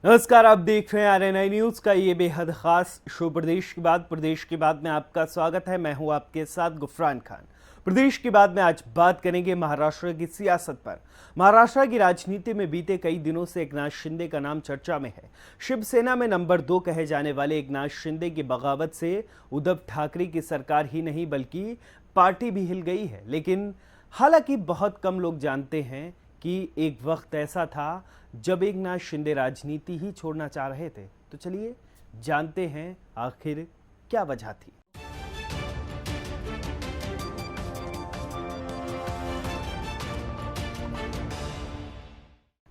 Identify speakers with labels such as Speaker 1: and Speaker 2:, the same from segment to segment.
Speaker 1: नमस्कार, आप देख रहे हैं आरएनआई न्यूज का ये बेहद खास शो प्रदेश की बात में आपका स्वागत है। मैं हूं आपके साथ गुफरान खान। प्रदेश की बात में आज बात करेंगे महाराष्ट्र की सियासत पर। महाराष्ट्र की राजनीति में बीते कई दिनों से एकनाथ शिंदे का नाम चर्चा में है। शिवसेना में नंबर 2 कहे जाने वाले एकनाथ शिंदे की बगावत से उद्धव ठाकरे की सरकार ही नहीं बल्कि पार्टी भी हिल गई है। लेकिन हालांकि बहुत कम लोग जानते हैं कि एक वक्त ऐसा था जब एकनाथ शिंदे राजनीति ही छोड़ना चाह रहे थे। तो चलिए जानते हैं आखिर क्या वजह थी।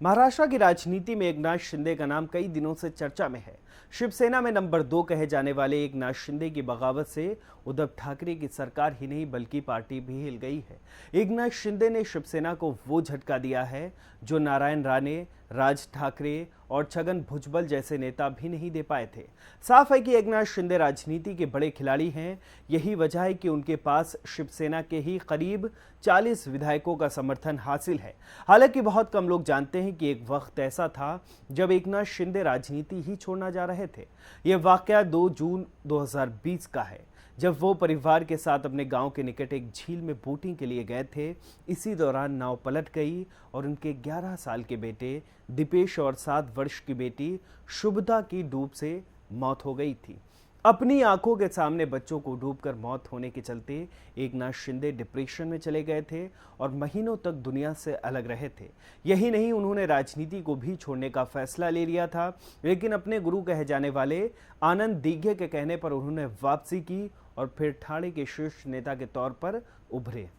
Speaker 1: महाराष्ट्र की राजनीति में एकनाथ शिंदे का नाम कई दिनों से चर्चा में है। शिवसेना में नंबर 2 कहे जाने वाले एकनाथ शिंदे की बगावत से उद्धव ठाकरे की सरकार ही नहीं बल्कि पार्टी भी हिल गई है। एकनाथ शिंदे ने शिवसेना को वो झटका दिया है जो नारायण राणे, राज ठाकरे और छगन भुजबल जैसे नेता भी नहीं दे पाए थे। साफ है कि एकनाथ शिंदे राजनीति के बड़े खिलाड़ी हैं। यही वजह है कि उनके पास शिवसेना के ही करीब 40 विधायकों का समर्थन हासिल है। हालांकि बहुत कम लोग जानते हैं कि एक वक्त ऐसा था जब एकनाथ शिंदे राजनीति ही छोड़ना जा रहे थे। यह वाकया 2 जून 2020 का है, जब वो परिवार के साथ अपने गांव के निकट एक झील में बोटिंग के लिए गए थे। इसी दौरान नाव पलट गई और उनके 11 साल के बेटे दीपेश और 7 वर्ष की बेटी शुभदा की डूब से मौत हो गई थी। अपनी आंखों के सामने बच्चों को डूबकर मौत होने के चलते एकनाथ शिंदे डिप्रेशन में चले गए थे और महीनों तक दुनिया से अलग रहे थे। यही नहीं, उन्होंने राजनीति को भी छोड़ने का फैसला ले लिया था। लेकिन अपने गुरु कहे जाने वाले आनंद दीघे के कहने पर उन्होंने वापसी की और फिर ठाणे के शीर्ष नेता के तौर पर उभरे।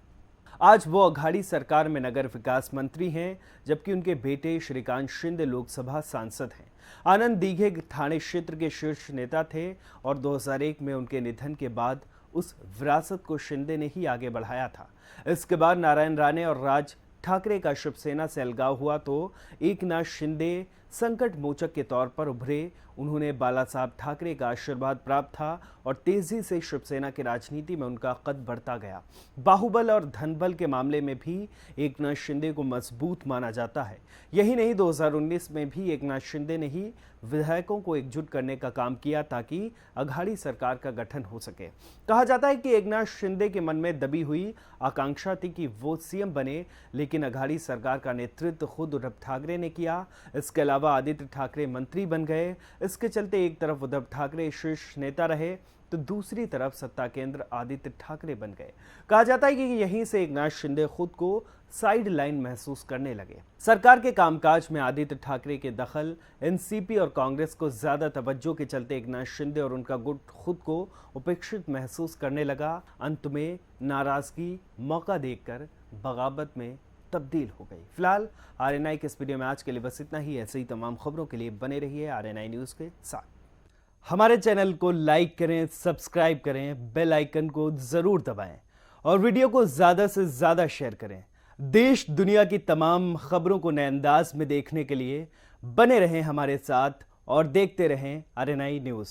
Speaker 1: आज वो अघाड़ी सरकार में नगर विकास मंत्री हैं, जबकि उनके बेटे श्रीकांत शिंदे लोकसभा सांसद हैं। आनंद दीघे ठाणे क्षेत्र के शीर्ष नेता थे और 2001 में उनके निधन के बाद उस विरासत को शिंदे ने ही आगे बढ़ाया था। इसके बाद नारायण राणे और राज ठाकरे का शिवसेना से अलगाव हुआ तो एकनाथ शिंदे संकट मोचक के तौर पर उभरे। उन्होंने बाला साहब ठाकरे का आशीर्वाद प्राप्त था और तेजी से शिवसेना की राजनीति में उनका कद बढ़ता गया। बाहुबल और धनबल के मामले में भी एकनाथ शिंदे को मजबूत माना जाता है। यही नहीं, 2019 में भी एकनाथ शिंदे ने ही विधायकों को एकजुट करने का काम किया ताकि अघाड़ी सरकार का गठन हो सके। कहा जाता है कि एकनाथ शिंदे के मन में दबी हुई आकांक्षा थी कि वो सीएम बने, लेकिन अघाड़ी सरकार का नेतृत्व खुद उद्धव ठाकरे ने किया। इसके अलावा आदित्य ठाकरे मंत्री बन गए। इसके चलते एक तरफ उद्धव ठाकरे शीर्ष नेता रहे तो दूसरी तरफ सत्ता केंद्र आदित्य ठाकरे बन गए। कहा जाता है कि यहीं से एकनाथ शिंदे खुद को साइड लाइन महसूस करने लगे। सरकार के कामकाज में आदित्य ठाकरे के दखल, एनसीपी और कांग्रेस को ज्यादा तवज्जो के चलते एकनाथ शिंदे और उनका गुट खुद को उपेक्षित महसूस करने लगा। अंत में नाराजगी मौका देखकर बगावत में तब्दील हो गई। फिलहाल आरएनआई के इस वीडियो में आज के लिए बस इतना ही। ऐसे ही तमाम खबरों के लिए बने रहिए आरएनआई न्यूज के साथ। हमारे चैनल को लाइक करें, सब्सक्राइब करें, बेल आइकन को जरूर दबाएं और वीडियो को ज्यादा से ज्यादा शेयर करें। देश दुनिया की तमाम खबरों को नए अंदाज में देखने के लिए बने रहें हमारे साथ और देखते रहें आरएनआई न्यूज।